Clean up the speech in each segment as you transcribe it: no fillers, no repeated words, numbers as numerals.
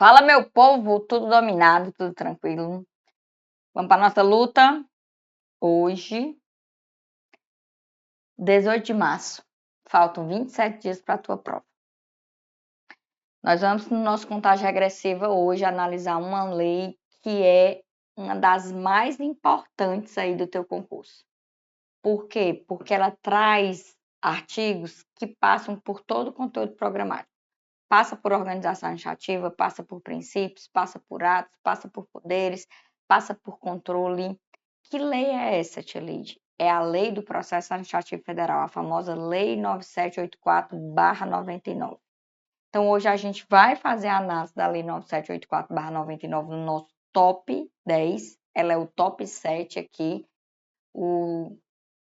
Fala, meu povo, tudo dominado, tudo tranquilo. Vamos para nossa luta. Hoje, 18 de março. Faltam 27 dias para a tua prova. Nós vamos, no nosso contagem regressiva hoje, analisar uma lei que é uma das mais importantes aí do teu concurso. Por quê? Porque ela traz artigos que passam por todo o conteúdo programático. Passa por organização administrativa, passa por princípios, passa por atos, passa por poderes, passa por controle. Que lei é essa, Tia Lide? É a Lei do Processo Administrativo Federal, a famosa Lei 9784/99. Então, hoje a gente vai fazer a análise da Lei 9784/99 no nosso top 10. Ela é o top 7 aqui,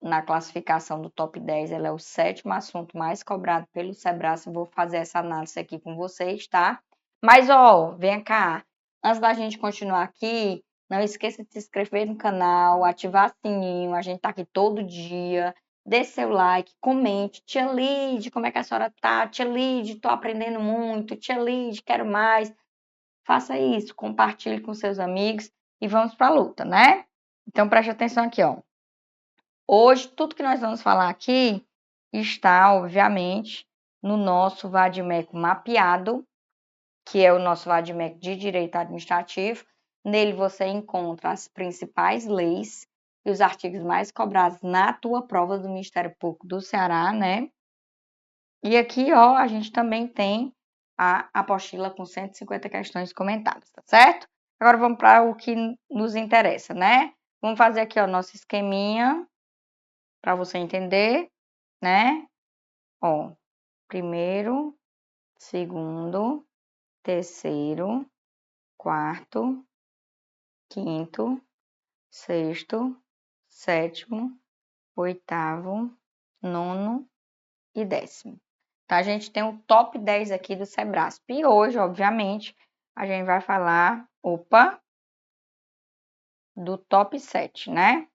na classificação do top 10, ela é o 7º assunto mais cobrado pelo Sebrae. Vou fazer essa análise aqui com vocês, tá? Mas, vem cá. Antes da gente continuar aqui, não esqueça de se inscrever no canal, ativar o sininho. A gente tá aqui todo dia. Dê seu like, comente. Tia Lide, como é que a senhora tá? Tia Lide, tô aprendendo muito. Tia Lide, quero mais. Faça isso, compartilhe com seus amigos e vamos pra luta, né? Então, preste atenção aqui, Hoje, tudo que nós vamos falar aqui está, obviamente, no nosso Vadimeco mapeado, que é o nosso Vadimeco de Direito Administrativo. Nele você encontra as principais leis e os artigos mais cobrados na tua prova do Ministério Público do Ceará, né? E aqui, a gente também tem a apostila com 150 questões comentadas, tá certo? Agora vamos para o que nos interessa, né? Vamos fazer aqui, nosso esqueminha para você entender, né? Primeiro, segundo, terceiro, quarto, quinto, sexto, sétimo, oitavo, nono e 10º. Tá? A gente tem o top 10 aqui do Sebrasp. E hoje, obviamente, a gente vai falar, do top 7, né?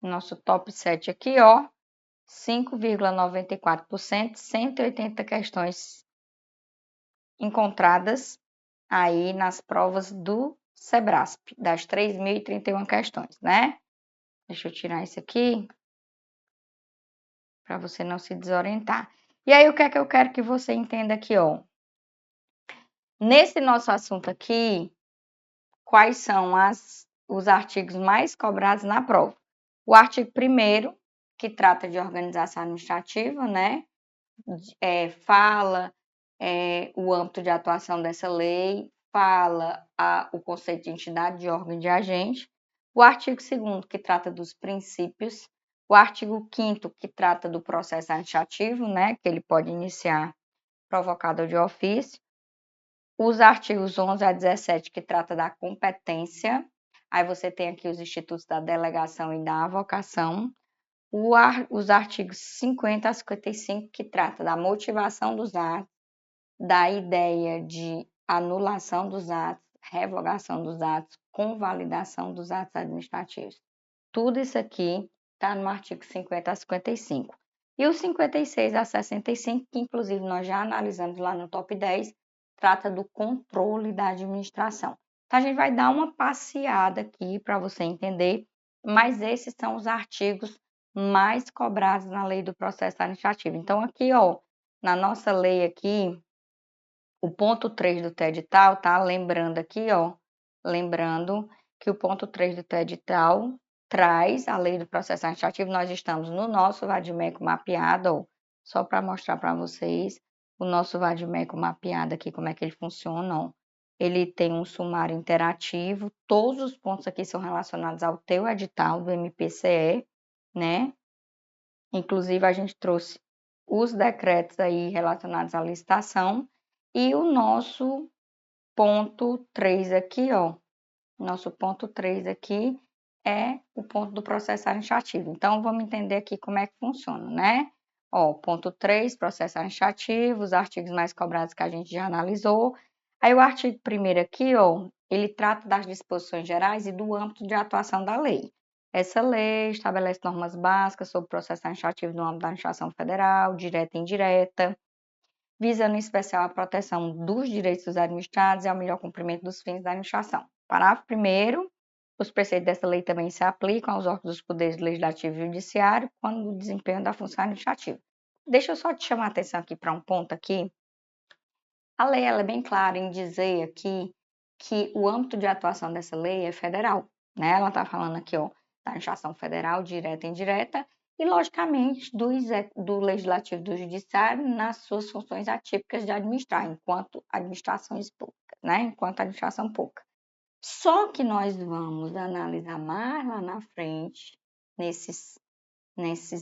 Nosso top 7 aqui, 5,94%, 180 questões encontradas aí nas provas do Sebrasp, das 3.031 questões, né? Deixa eu tirar isso aqui, para você não se desorientar. E aí, o que é que eu quero que você entenda aqui, Nesse nosso assunto aqui, quais são os artigos mais cobrados na prova? O artigo 1º, que trata de organização administrativa, né? Fala o âmbito de atuação dessa lei, fala o conceito de entidade, de órgão e de agente. O artigo 2º, que trata dos princípios. O artigo 5º, que trata do processo administrativo, né, que ele pode iniciar provocado de ofício. Os artigos 11 a 17, que trata da competência. Aí você tem aqui os institutos da delegação e da avocação. Os artigos 50 a 55, que trata da motivação dos atos, da ideia de anulação dos atos, revogação dos atos, convalidação dos atos administrativos. Tudo isso aqui está no artigo 50 a 55. E o 56 a 65, que inclusive nós já analisamos lá no top 10, trata do controle da administração. Então, a gente vai dar uma passeada aqui para você entender, mas esses são os artigos mais cobrados na lei do processo administrativo. Então, aqui, na nossa lei aqui, o ponto 3 do edital, tá? Lembrando aqui, lembrando que o ponto 3 do edital traz a lei do processo administrativo. Nós estamos no nosso Vadimeco mapeado, só para mostrar para vocês o nosso Vadimeco mapeado aqui, como é que ele funciona, Ele tem um sumário interativo, todos os pontos aqui são relacionados ao teu edital do MPCE, né? Inclusive, a gente trouxe os decretos aí relacionados à licitação e o nosso ponto 3 aqui, Nosso ponto 3 aqui é o ponto do processo administrativo. Então, vamos entender aqui como é que funciona, né? Ponto 3, processo administrativo, os artigos mais cobrados que a gente já analisou. Aí, o artigo 1º aqui, ele trata das disposições gerais e do âmbito de atuação da lei. Essa lei estabelece normas básicas sobre o processo administrativo no âmbito da administração federal, direta e indireta. visando em especial a proteção dos direitos dos administrados e ao melhor cumprimento dos fins da administração. Parágrafo 1º. Os preceitos dessa lei também se aplicam aos órgãos dos poderes legislativo e judiciário quando o desempenho da função administrativa. Deixa eu só te chamar a atenção aqui para um ponto aqui. A lei ela é bem clara em dizer aqui que o âmbito de atuação dessa lei é federal, né? Ela está falando aqui, ó, da administração federal, direta e indireta, e, logicamente, do legislativo e do judiciário nas suas funções atípicas de administrar, enquanto administrações públicas, né? Enquanto administração pública. Só que nós vamos analisar mais lá na frente, nesses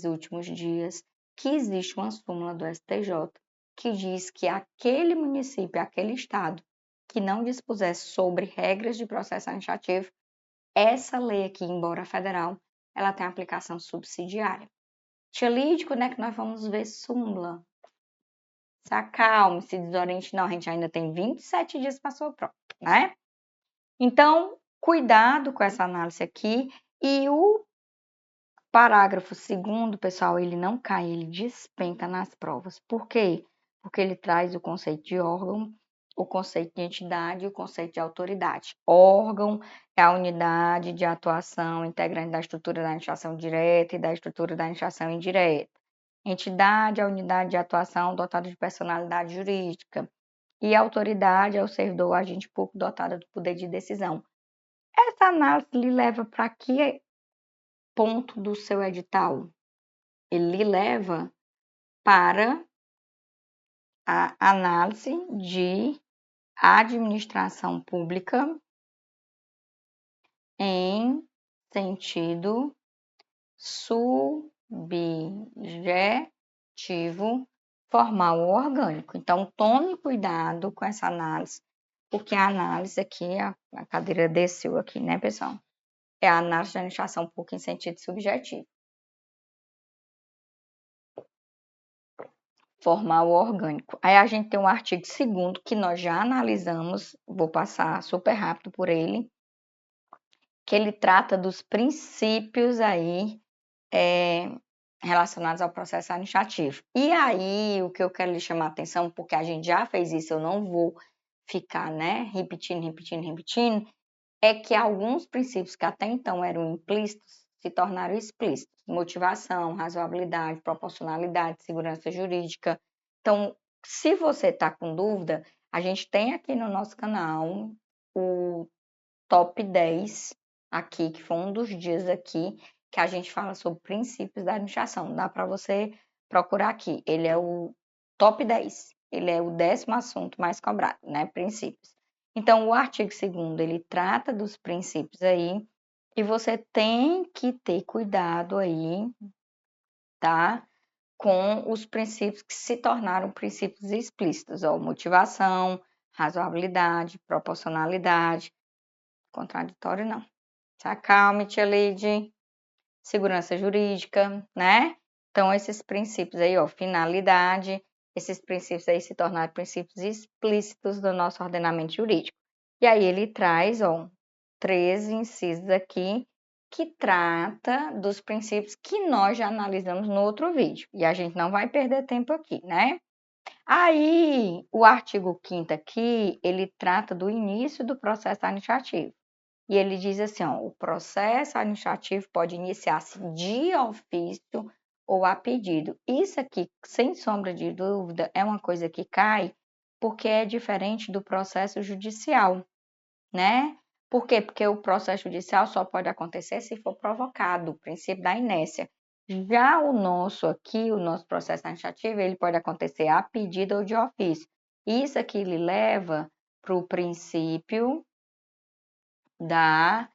últimos dias, que existe uma súmula do STJ que diz que aquele município, aquele estado que não dispusesse sobre regras de processo administrativo, essa lei aqui, embora federal, ela tem aplicação subsidiária. Tia Lídia, quando é que nós vamos ver súmula? Se acalme, se desoriente, não, a gente ainda tem 27 dias para sua prova, né? Então, cuidado com essa análise aqui. E o parágrafo 2º, pessoal, ele não cai, ele despenca nas provas. Por quê? Porque ele traz o conceito de órgão, o conceito de entidade e o conceito de autoridade. Órgão é a unidade de atuação integrante da estrutura da administração direta e da estrutura da administração indireta. Entidade é a unidade de atuação dotada de personalidade jurídica. E autoridade é o servidor ou agente público dotado do poder de decisão. Essa análise lhe leva para que ponto do seu edital? Ele lhe leva para a análise de administração pública em sentido subjetivo, formal ou orgânico. Então, tome cuidado com essa análise, porque a análise aqui, a cadeira desceu aqui, né, pessoal? É a análise de administração pública em sentido subjetivo. Formal ou orgânico. Aí a gente tem um artigo 2º que nós já analisamos, vou passar super rápido por ele, que ele trata dos princípios aí relacionados ao processo administrativo. E aí, o que eu quero lhe chamar a atenção, porque a gente já fez isso, eu não vou ficar, né, repetindo, é que alguns princípios que até então eram implícitos se tornaram explícitos. Motivação, razoabilidade, proporcionalidade, segurança jurídica. Então, se você está com dúvida, a gente tem aqui no nosso canal o top 10 aqui, que foi um dos dias aqui, que a gente fala sobre princípios da administração. Dá para você procurar aqui. Ele é o top 10. Ele é o 10º assunto mais cobrado, né? Princípios. Então, o artigo 2º, ele trata dos princípios aí, e você tem que ter cuidado aí, tá? Com os princípios que se tornaram princípios explícitos, ó, motivação, razoabilidade, proporcionalidade, contraditório não. Se acalme, tia Lide, segurança jurídica, né? Então, esses princípios aí, ó, finalidade, esses princípios aí se tornaram princípios explícitos do nosso ordenamento jurídico. E aí ele traz, ó, 13 incisos aqui que trata dos princípios que nós já analisamos no outro vídeo. E a gente não vai perder tempo aqui, né? Aí, o artigo 5º aqui, ele trata do início do processo administrativo. E ele diz assim, ó, o processo administrativo pode iniciar-se de ofício ou a pedido. Isso aqui, sem sombra de dúvida, é uma coisa que cai porque é diferente do processo judicial, né? Por quê? Porque o processo judicial só pode acontecer se for provocado, o princípio da inércia. Já o nosso aqui, o nosso processo administrativo, ele pode acontecer a pedido ou de ofício. Isso aqui ele leva para o princípio da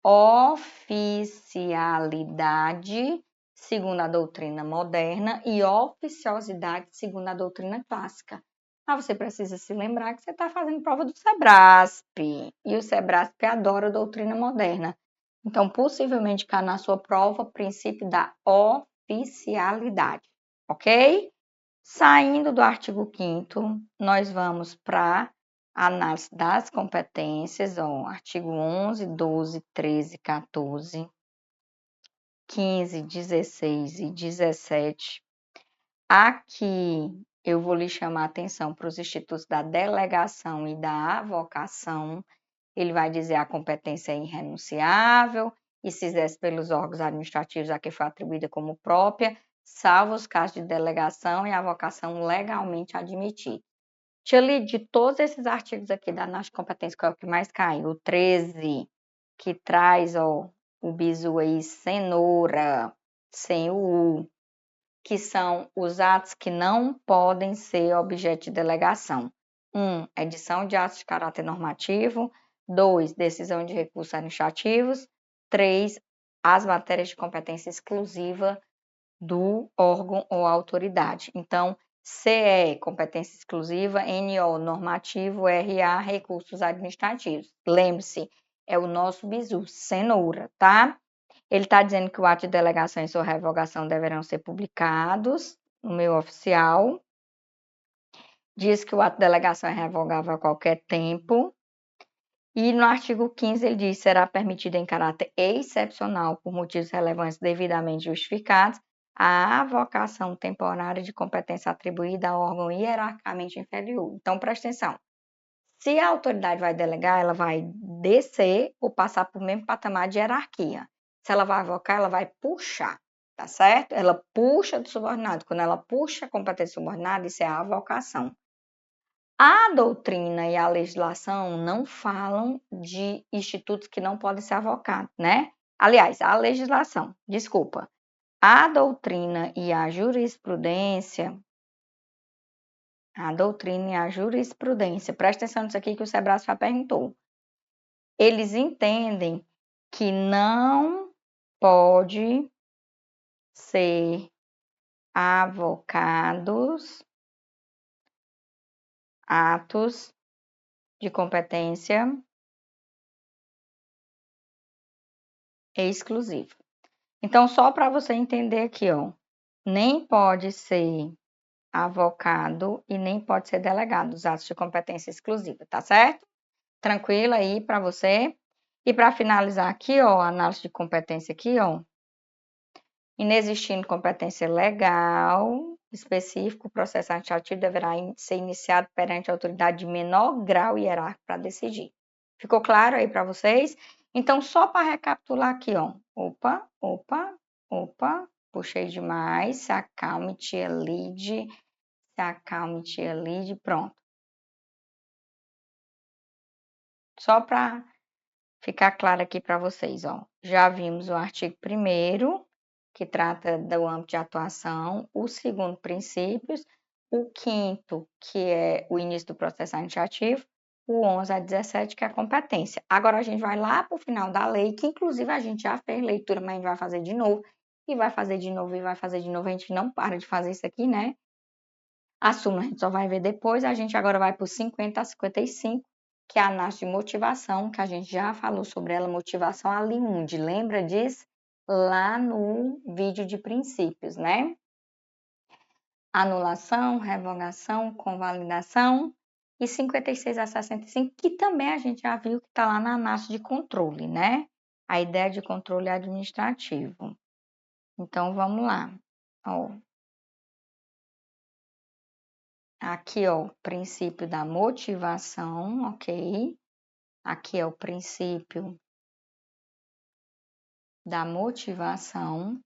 oficialidade, segundo a doutrina moderna, e oficiosidade, segundo a doutrina clássica. Mas você precisa se lembrar que você está fazendo prova do SEBRASP, e o SEBRASP adora a doutrina moderna. Então, possivelmente, cá na sua prova, princípio da oficialidade, ok? Saindo do artigo 5º, nós vamos para análise das competências, ó, artigo 11, 12, 13, 14, 15, 16 e 17. Aqui eu vou lhe chamar a atenção para os institutos da delegação e da avocação. Ele vai dizer a competência é irrenunciável e se exerce pelos órgãos administrativos a que foi atribuída como própria, salvo os casos de delegação e avocação legalmente admitidos. Tia Lid, de todos esses artigos aqui da análise de competência, qual é o que mais cai? O 13, que traz o bizu aí, cenoura, sem o U, que são os atos que não podem ser objeto de delegação. 1. Edição de atos de caráter normativo. 2. Decisão de recursos administrativos. 3. As matérias de competência exclusiva do órgão ou autoridade. Então, CE, competência exclusiva, NO, normativo, RA, recursos administrativos. Lembre-se, é o nosso bizu, cenoura, tá? Ele está dizendo que o ato de delegação e sua revogação deverão ser publicados no meio oficial. Diz que o ato de delegação é revogável a qualquer tempo. E no artigo 15 ele diz que será permitido em caráter excepcional, por motivos relevantes devidamente justificados, a avocação temporária de competência atribuída a órgão hierarquicamente inferior. Então, presta atenção. Se a autoridade vai delegar, ela vai descer ou passar por mesmo patamar de hierarquia. Se ela vai avocar, ela vai puxar, tá certo? Ela puxa do subordinado. Quando ela puxa a competência subordinada, isso é a avocação. A doutrina e a legislação não falam de institutos que não podem ser avocados, né? Aliás, a legislação, desculpa. A doutrina e a jurisprudência, presta atenção nisso aqui que o Sebrae já perguntou. Eles entendem que não pode ser avocados atos de competência exclusiva. Então, só para você entender aqui, ó, nem pode ser avocado e nem pode ser delegado os atos de competência exclusiva, tá certo? Tranquilo aí para você. E para finalizar aqui, ó, a análise de competência aqui, ó, inexistindo competência legal específico, o processo administrativo deverá ser iniciado perante a autoridade de menor grau hierárquico para decidir. Ficou claro aí para vocês? Então, só para recapitular aqui, ó. Opa, puxei demais. Se acalme, tia Lid. Pronto. Só para ficar claro aqui para vocês, ó. Já vimos o artigo 1º, que trata do âmbito de atuação, o 2º, princípios, o 5º, que é o início do processo administrativo, o 11 a 17, que é a competência. Agora a gente vai lá para o final da lei, que inclusive a gente já fez leitura, mas a gente vai fazer de novo, e vai fazer de novo, a gente não para de fazer isso aqui, né? A súmula a gente só vai ver depois, a gente agora vai para o 50 a 55, que é a análise de motivação, que a gente já falou sobre ela, motivação aliunde, lembra disso? Lá no vídeo de princípios, né? Anulação, revogação, convalidação e 56 a 65, que também a gente já viu que está lá na análise de controle, né? A ideia de controle administrativo. Então, vamos lá. Ó. Aqui, ó, o princípio da motivação, ok? Aqui é o princípio da motivação.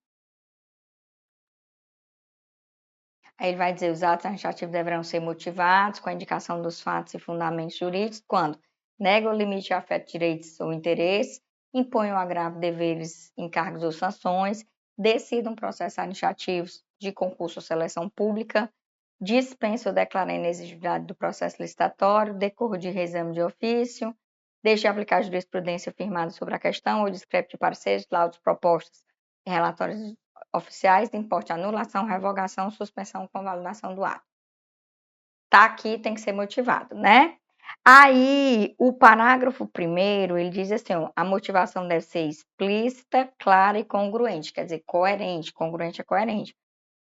Aí ele vai dizer, os atos administrativos deverão ser motivados com a indicação dos fatos e fundamentos jurídicos quando nega o limite de afeto, direitos ou interesses, impõe o agravo, deveres, encargos ou sanções, decidam processos administrativos de concurso ou seleção pública, dispensa ou declara a inexigibilidade do processo licitatório, decorro de reexame de ofício, deixe de aplicar jurisprudência firmada sobre a questão ou discrepe de pareceres, laudos, propostas e relatórios oficiais de importe, anulação, revogação, suspensão, convalidação do ato. Tá aqui, tem que ser motivado, né? Aí, o parágrafo 1º, ele diz assim, ó, a motivação deve ser explícita, clara e congruente, quer dizer, coerente, congruente é coerente.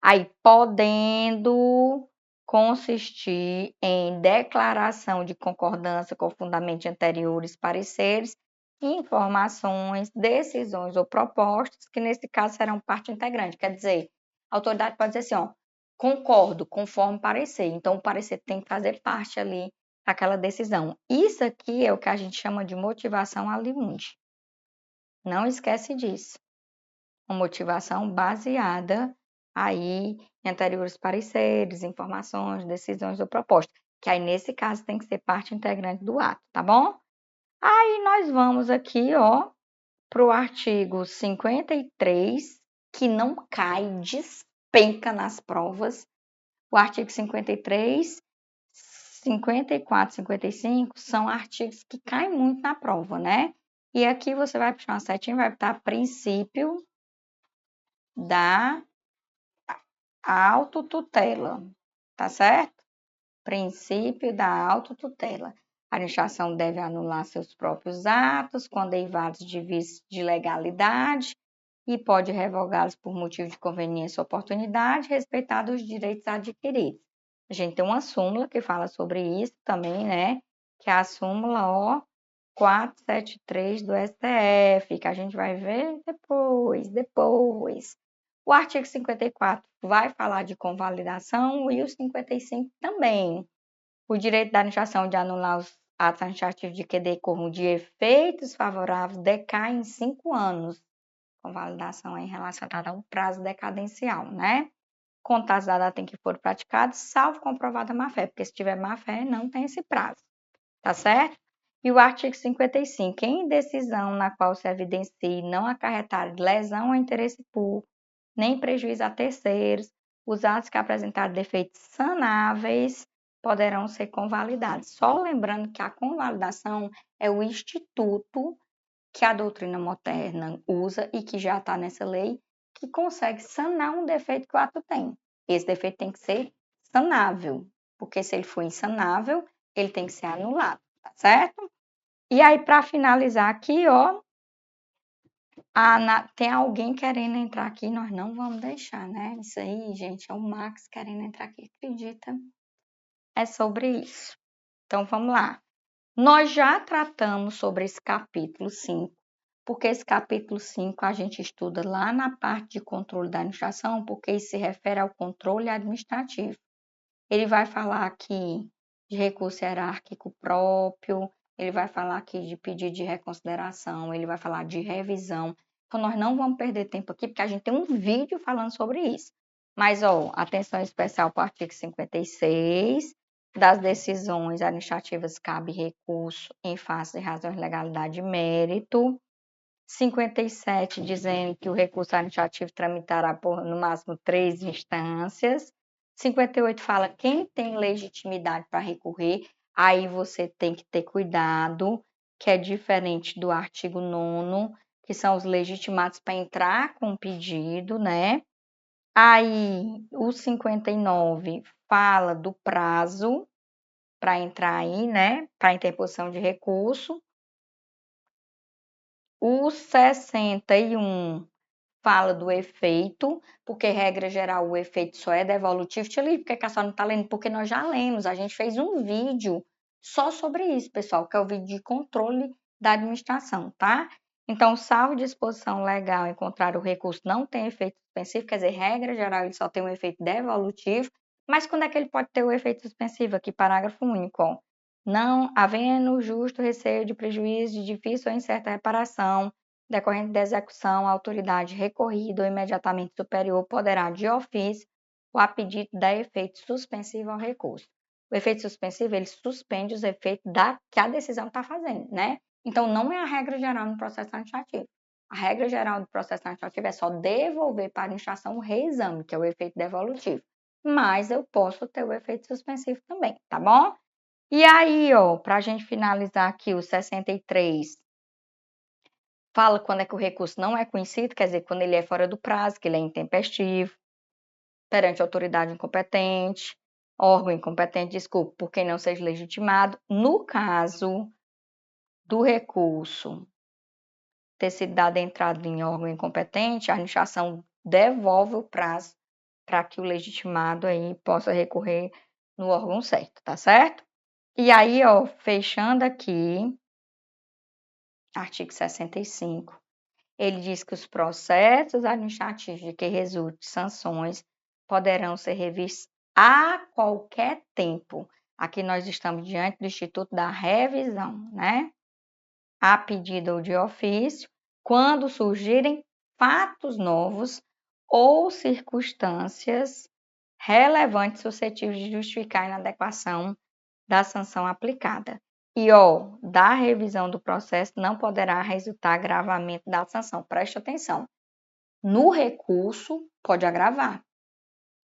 Aí, podendo consistir em declaração de concordância com fundamentos de anteriores pareceres, informações, decisões ou propostas, que nesse caso serão parte integrante. Quer dizer, a autoridade pode dizer assim, ó, concordo, conforme parecer. Então, o parecer tem que fazer parte ali daquela decisão. Isso aqui é o que a gente chama de motivação aliunde. Não esquece disso. Uma motivação baseada aí em anteriores pareceres, informações, decisões ou propostas, que aí nesse caso tem que ser parte integrante do ato, tá bom? Aí nós vamos aqui, ó, para o artigo 53, que não cai, despenca nas provas. O artigo 53, 54, 55 são artigos que caem muito na prova, né? E aqui você vai puxar uma setinha, vai botar princípio da autotutela, tá certo? Princípio da autotutela. A administração deve anular seus próprios atos quando derivados de vícios de legalidade e pode revogá-los por motivo de conveniência ou oportunidade, respeitados os direitos adquiridos. A gente tem uma súmula que fala sobre isso também, né? Que é a súmula O 473 do STF, que a gente vai ver depois. O artigo 54 vai falar de convalidação e o 55 também. O direito da administração de anular os atos administrativos de que decorram de efeitos favoráveis decai em 5 anos. Convalidação é relacionada ao prazo decadencial, né? Contados da data em que foram praticados, salvo comprovada má-fé, porque se tiver má-fé, não tem esse prazo, tá certo? E o artigo 55, em decisão na qual se evidencie não acarretar lesão ao interesse público, nem prejuízo a terceiros, os atos que apresentarem defeitos sanáveis poderão ser convalidados. Só lembrando que a convalidação é o instituto que a doutrina moderna usa e que já está nessa lei, que consegue sanar um defeito que o ato tem. Esse defeito tem que ser sanável, porque se ele for insanável, ele tem que ser anulado, tá certo? E aí, para finalizar aqui, ó, tem alguém querendo entrar aqui, nós não vamos deixar, né? Isso aí, gente, é o Max querendo entrar aqui, acredita? É sobre isso. Então, vamos lá. Nós já tratamos sobre esse capítulo 5, porque esse capítulo 5 a gente estuda lá na parte de controle da administração, porque isso se refere ao controle administrativo. Ele vai falar aqui de recurso hierárquico próprio, ele vai falar aqui de pedido de reconsideração, ele vai falar de revisão. Então, nós não vamos perder tempo aqui, porque a gente tem um vídeo falando sobre isso. Mas, ó, atenção especial para o artigo 56, das decisões administrativas cabe recurso em face de razões de legalidade e mérito. 57, dizendo que o recurso administrativo tramitará por, no máximo, 3 instâncias. 58 fala quem tem legitimidade para recorrer, aí você tem que ter cuidado, que é diferente do artigo 9º, que são os legitimados para entrar com o pedido, né? Aí, o 59 fala do prazo para entrar aí, né? Para interposição de recurso. O 61 fala do efeito, porque regra geral o efeito só é devolutivo. Deixa eu ler, porque a senhora não está lendo, porque nós já lemos, a gente fez um vídeo só sobre isso, pessoal, que é o vídeo de controle da administração, tá? Então, salvo disposição legal em contrário, o recurso não tem efeito suspensivo, quer dizer, regra geral ele só tem um efeito devolutivo, mas quando é que ele pode ter o efeito suspensivo? Aqui, parágrafo único, ó. Não havendo justo receio de prejuízo de difícil ou incerta reparação, decorrente da execução, a autoridade recorrida ou imediatamente superior poderá, de ofício, ou a pedido, dar efeito suspensivo ao recurso. O efeito suspensivo, ele suspende os efeitos que a decisão está fazendo, né? Então, não é a regra geral no processo administrativo. A regra geral do processo administrativo é só devolver para a administração o reexame, que é o efeito devolutivo. Mas eu posso ter o efeito suspensivo também, tá bom? E aí, ó, para a gente finalizar aqui, o 63 fala quando é que o recurso não é conhecido, quer dizer, quando ele é fora do prazo, que ele é intempestivo, perante autoridade incompetente, órgão incompetente, desculpe, por quem não seja legitimado. No caso do recurso ter sido dado entrada em órgão incompetente, a administração devolve o prazo para que o legitimado aí possa recorrer no órgão certo, tá certo? E aí, ó, fechando aqui, artigo 65, ele diz que os processos administrativos de que resulte sanções poderão ser revistos a qualquer tempo. Aqui nós estamos diante do Instituto da Revisão, né? A pedido ou de ofício, quando surgirem fatos novos ou circunstâncias relevantes suscetíveis de justificar a inadequação da sanção aplicada. E, da revisão do processo não poderá resultar agravamento da sanção. Preste atenção. No recurso, pode agravar.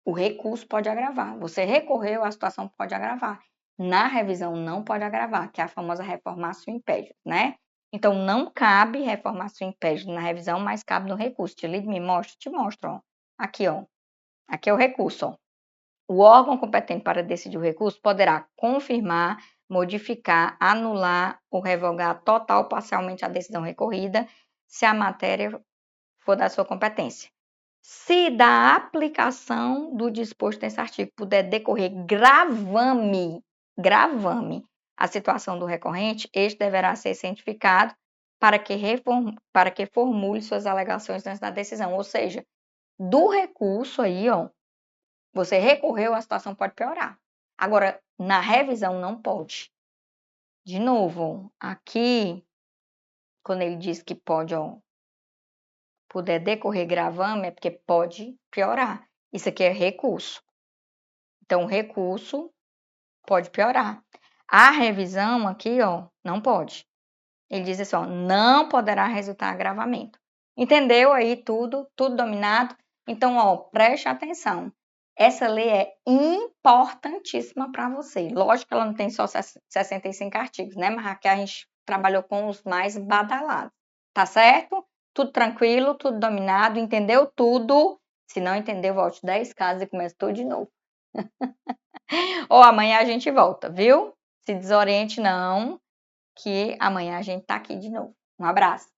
O recurso pode agravar. Você recorreu, a situação pode agravar. Na revisão, não pode agravar, que é a famosa reformatio impedido, né? Então, não cabe reformatio impedido na revisão, mas cabe no recurso. Te ligo, me mostra? Te mostro, ó. Aqui, ó. Aqui é o recurso, ó. O órgão competente para decidir o recurso poderá confirmar, modificar, anular ou revogar total ou parcialmente a decisão recorrida, se a matéria for da sua competência. Se da aplicação do disposto nesse artigo puder decorrer gravame a situação do recorrente, este deverá ser cientificado para que formule suas alegações antes da decisão. Ou seja, do recurso aí, você recorreu, a situação pode piorar. Agora, na revisão não pode. De novo, aqui, quando ele diz que pode, puder decorrer gravame, é porque pode piorar. Isso aqui é recurso. Então, o recurso pode piorar. A revisão aqui, não pode. Ele diz assim, não poderá resultar agravamento. Entendeu aí tudo dominado? Então, preste atenção. Essa lei é importantíssima para você. Lógico que ela não tem só 65 artigos, né? Mas aqui a gente trabalhou com os mais badalados. Tá certo? Tudo tranquilo, tudo dominado, entendeu tudo? Se não entendeu, volte 10 casas e comece tudo de novo. Ou amanhã a gente volta, viu? Se desoriente não, que amanhã a gente tá aqui de novo. Um abraço.